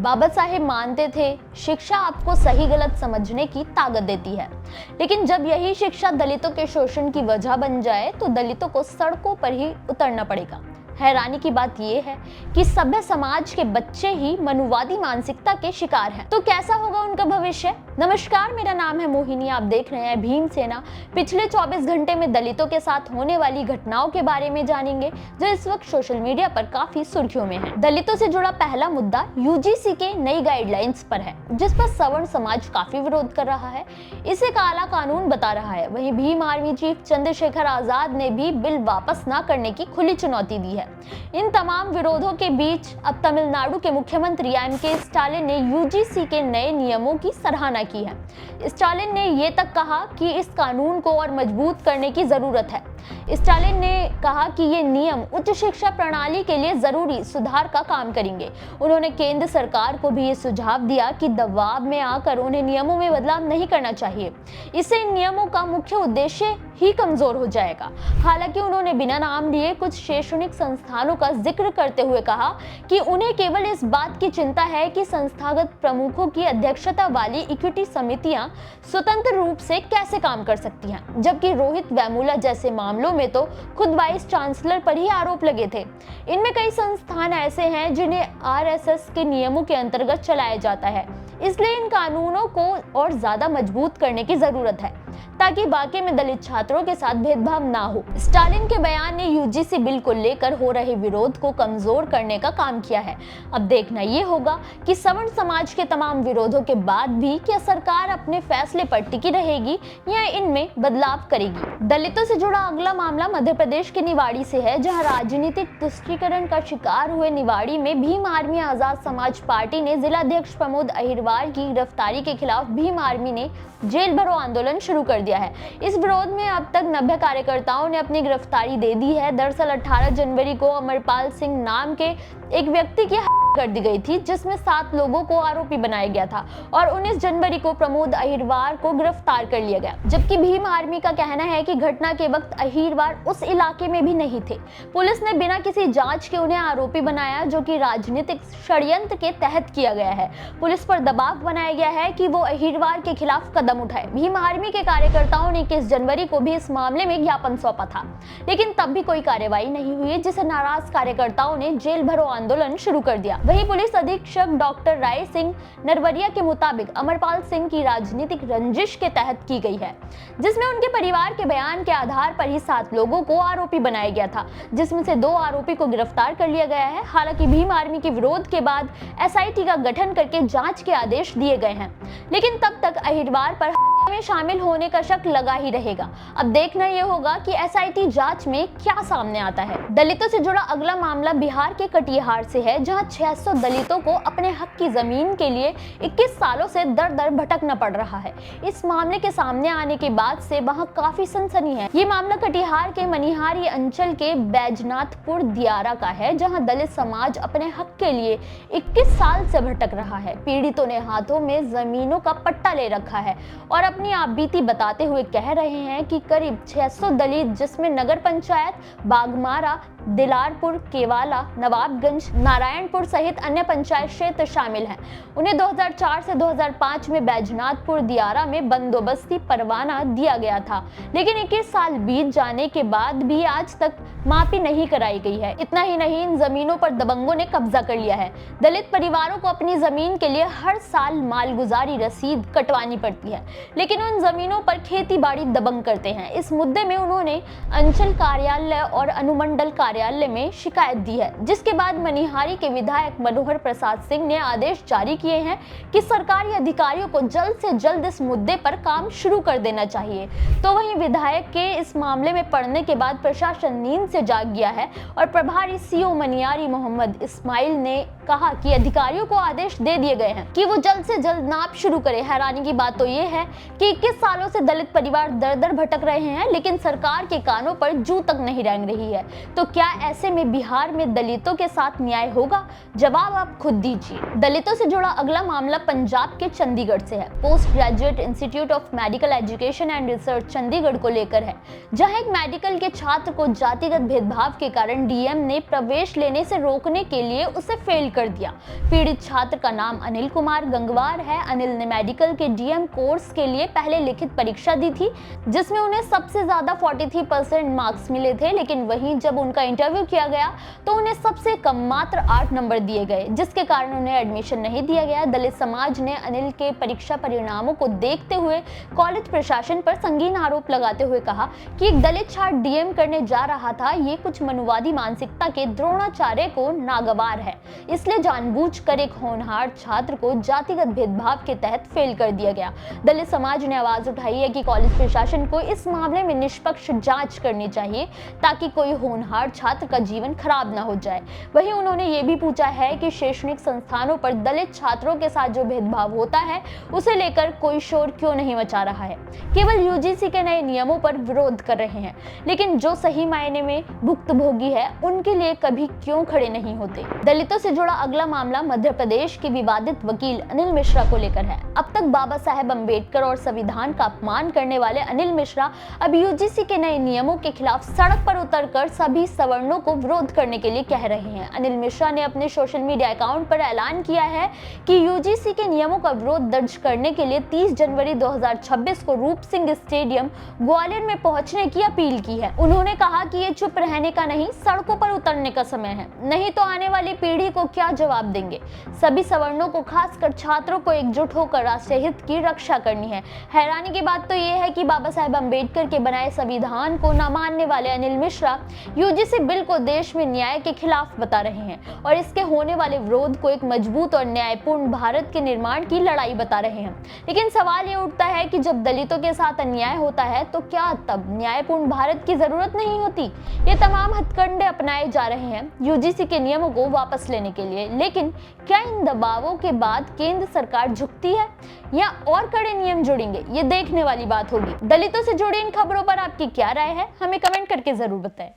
बाबा साहेब मानते थे शिक्षा आपको सही गलत समझने की ताकत देती है, लेकिन जब यही शिक्षा दलितों के शोषण की वजह बन जाए तो दलितों को सड़कों पर ही उतरना पड़ेगा। हैरानी की बात यह है कि सभ्य समाज के बच्चे ही मनुवादी मानसिकता के शिकार हैं। तो कैसा होगा उनका भविष्य? नमस्कार, मेरा नाम है मोहिनी, आप देख रहे हैं भीम सेना। पिछले 24 घंटे में दलितों के साथ होने वाली घटनाओं के बारे में जानेंगे जो इस वक्त सोशल मीडिया पर काफी सुर्खियों में है। दलितों से जुड़ा पहला मुद्दा यूजीसी के नई गाइडलाइंस पर है, जिस पर सवर्ण समाज काफी विरोध कर रहा है। इसे काला कानून बता रहा है। वहीं भीम आर्मी चीफ चंद्रशेखर आजाद ने भी बिल वापस न करने की खुली चुनौती दी है। इन तमाम विरोधों के बीच अब तमिलनाडु के मुख्यमंत्री एम.के. स्टालिन ने यूजीसी के नए नियमों की सराहना की है। स्टालिन ने ये तक कहा कि इस कानून को और मजबूत करने की जरूरत है। स्टालिन ने कहा कि ये नियम उच्च शिक्षा प्रणाली के लिए जरूरी सुधार का काम करेंगे। उन्होंने केंद्र सरकार को भी ये सुझाव दिया कि दबाव में आकर उन्हें नियमों में बदलाव नहीं करना चाहिए। इससे इन नियमों का मुख्य उद्देश्य ही कमजोर हो जाएगा। हालांकि उन्होंने बिना नाम लिए कुछ शैक्षणिक संस्थानों का जिक्र करते हुए कहा कि उन्हें केवल इस बात की चिंता है कि संस्थागत प्रमुखों की अध्यक्षता वाली इक्विटी समितियां स्वतंत्र रूप से कैसे काम कर सकती हैं, जबकि रोहित वेमुला जैसे मामलों में तो खुद वाइस चांसलर पर ही आरोप लगे थे। इनमें कई संस्थान ऐसे हैं जिन्हें आरएसएस के नियमों के अंतर्गत चलाया जाता है। इसलिए इन कानूनों को और ज्यादा मजबूत करने की जरूरत है ताकि बाकी में दलित छात्रों के साथ भेदभाव ना हो। स्टालिन के बयान ने यूजीसी बिल को लेकर हो रहे विरोध को कमजोर करने का काम किया है। अब देखना ये होगा कि सवर्ण समाज के तमाम विरोधों के बाद भी क्या सरकार अपने फैसले पर टिकी रहेगी या इनमें बदलाव करेगी। दलितों से जुड़ा अगला मामला मध्य प्रदेश के निवाड़ी से है, जहाँ राजनीतिक तुष्टीकरण का शिकार हुए निवाड़ी में भीम आर्मी आजाद समाज पार्टी ने जिलाध्यक्ष प्रमोद अहिरवार की गिरफ्तारी के खिलाफ भीम आर्मी ने जेल भरो आंदोलन शुरू कर दिया है। इस विरोध में अब तक 90 कार्यकर्ताओं ने अपनी गिरफ्तारी दे दी है। दरअसल 18 जनवरी को अमरपाल सिंह नाम के एक व्यक्ति की कर दी गई थी, जिसमें 7 लोगों को आरोपी बनाया गया था और 19 जनवरी को प्रमोद अहिरवार को गिरफ्तार कर लिया गया। जबकि भीम आर्मी का कहना है कि घटना के वक्त अहिरवार उस इलाके में भी नहीं थे। पुलिस ने बिना किसी जांच के उन्हें आरोपी बनाया, जो कि राजनीतिक षड्यंत्र के तहत किया गया है। पुलिस पर दबाव बनाया गया है कि वो अहिरवार के खिलाफ कदम उठाए। भीम आर्मी के कार्यकर्ताओं ने 21 जनवरी को भी इस मामले में ज्ञापन सौंपा था, लेकिन तब भी कोई कार्रवाई नहीं हुई, जिसे नाराज कार्यकर्ताओं ने जेल भरो आंदोलन शुरू कर दिया। वहीं पुलिस अधीक्षक डॉक्टर राय सिंह नरवरिया के मुताबिक अमरपाल सिंह की राजनीतिक रंजिश के तहत की गई है, जिसमें उनके परिवार के बयान के आधार पर ही 7 लोगों को आरोपी बनाया गया था, जिसमें से 2 आरोपी को गिरफ्तार कर लिया गया है। हालांकि भीम आर्मी के विरोध के बाद एसआईटी का गठन करके जांच के आदेश दिए गए हैं, लेकिन तब तक अहिरवार पर में शामिल होने का शक लगा ही रहेगा। अब देखना यह होगा कि एसआईटी जांच में क्या सामने आता है। दलितों से जुड़ा अगला मामला बिहार के कटिहार से है, जहां 600 दलितों को अपने हक की जमीन के लिए 21 सालों से दर दर भटकना पड़ रहा है। इस मामले के सामने आने के बाद से वहां काफी सनसनी है। ये मामला कटिहार के मनिहारी अंचल के बैजनाथपुर दियारा का है, जहां दलित समाज अपने हक के लिए 21 साल से भटक रहा है। पीड़ितों ने हाथों में जमीनों का पट्टा ले रखा है और अपनी आपबीती बताते हुए कह रहे हैं कि करीब 600 दलित, जिसमें नगर पंचायत बागमारा, दिलारपुर, केवाला, नवाबगंज, नारायणपुर सहित अन्य पंचायत क्षेत्र शामिल हैं, उन्हें 2004 से 2005 में बैजनाथपुर दियारा में बंदोबस्ती परवाना दिया गया था, लेकिन 21 साल बीत जाने के बाद भी आज तक मापी नहीं कराई गई है। इतना ही नहीं, इन जमीनों पर दबंगों ने कब्जा कर लिया है। दलित परिवारों को अपनी जमीन के लिए हर साल मालगुजारी रसीद कटवानी पड़ती है, लेकिन उन जमीनों पर खेती बाड़ी दबंग करते हैं। इस मुद्दे में उन्होंने अंचल कार्यालय और अनुमंडल कार्यालय में शिकायत दी है, जिसके बाद मनिहारी के विधायक मनोहर प्रसाद सिंह ने आदेश जारी किए हैं कि सरकारी अधिकारियों को जल्द से जल्द इस मुद्दे पर काम शुरू कर देना चाहिए। तो वहीं विधायक के इस मामले में पड़ने के बाद प्रशासन नींद से जाग गया है और प्रभारी सीओ मनिहारी मोहम्मद इस्माइल ने कहा कि अधिकारियों को आदेश दे दिए गए हैं कि वो जल्द से जल्द नाप शुरू करें। हैरानी की बात तो ये है कि 21 सालों से दलित परिवार दर दर भटक रहे हैं, लेकिन सरकार के कानों पर जू तक नहीं रेंग रही है। तो क्या ऐसे में बिहार में दलितों के साथ न्याय होगा? जवाब आप खुद दीजिए। दलितों से जुड़ा अगला मामला पंजाब के चंडीगढ़ से है। Post graduate institute of medical education and research Chandigarh को लेकर है, जहां एक मेडिकल के छात्र को जातिगत भेदभाव के कारण डीएम ने प्रवेश लेने से रोकने के लिए उसे फेल कर दिया। पीड़ित छात्र का नाम अनिल कुमार गंगवार है। अनिल ने मेडिकल के डीएम कोर्स के लिए पहले लिखित परीक्षा दी थी, जिसमें उन्हें सबसे ज्यादा 43% मार्क्स मिले थे, लेकिन वहीं जब उनका इंटरव्यू किया गया तो उन्हें सबसे कम मात्र 8 नंबर दिए गए, जिसके कारण उन्हें एडमिशन नहीं दिया गया। दलित समाज ने अनिल के परीक्षा परिणामों को देखते हुए कॉलेज प्रशासन पर संगीन आरोप लगाते हुए कहा कि एक दलित छात्र डीएम करने जा रहा था, ये कुछ मनुवादी मानसिकता के द्रोणाचार्य को नागवार है, इसलिए जानबूझकर एक होनहार छात्र को जातिगत भेदभाव के तहत फेल कर दिया गया। दलित समाज ने आवाज उठाई है कि कॉलेज प्रशासन को इस मामले में निष्पक्ष जांच करनी चाहिए ताकि कोई होनहार छात्र का जीवन खराब न हो जाए। वहीं उन्होंने ये भी पूछा है कि शैक्षणिक संस्थानों पर दलित छात्रों के साथ जो भेदभाव होता है उसे लेकर कोई शोर क्यों नहीं मचा रहा है, केवल यूजीसी के नए नियमों पर विरोध कर रहे हैं, लेकिन जो सही मायने में भुक्तभोगी है उनके लिए कभी क्यों खड़े नहीं होते। दलितों से जुड़ा अगला मामला मध्य प्रदेश के विवादित वकील अनिल मिश्रा को लेकर है। अब तक बाबा साहेब अम्बेडकर और संविधान का अपमान करने वाले अनिल मिश्रा अब यूजीसी के नए नियमों के खिलाफ सड़क पर उतरकर सभी सवर्णों को विरोध करने के लिए कह रहे हैं। अनिल मिश्रा ने अपने सोशल मीडिया अकाउंट पर ऐलान किया है कि यूजीसी के नियमों का विरोध दर्ज करने के लिए 30 जनवरी 2026 को रूप सिंह स्टेडियम ग्वालियर में पहुंचने की अपील की है। उन्होंने कहा कि ये चुप रहने का नहीं, सड़कों पर उतरने का समय है, नहीं तो आने वाली पीढ़ी को क्या जवाब देंगे। सभी सवर्णों को, खासकर छात्रों को एकजुट होकर राष्ट्रीय हित की रक्षा करनी है। हैरानी की बात तो ये है कि बाबा साहेब अम्बेडकर के बनाए संविधान को न मानने वाले अनिल मिश्रा यूजीसी बिल को देश में न्याय के खिलाफ बता रहे हैं और इसके होने वाले विरोध को एक मजबूत और न्यायपूर्ण भारत के निर्माण की लड़ाई बता रहे हैं। लेकिन सवाल ये उठता है कि जब दलितों के साथ अन्याय होता है तो क्या तब न्यायपूर्ण भारत की जरूरत नहीं होती? ये तमाम हथकंडे अपनाए जा रहे हैं यूजीसी के नियमों को वापस लेने के लिए, लेकिन क्या इन दबावों के बाद केंद्र सरकार झुकती है या और कड़े नियम जुड़ेंगे? ये देखने वाली बात होगी। दलितों से जुड़ी इन खबरों पर आपकी क्या राय है, हमें कमेंट करके जरूर बताएं।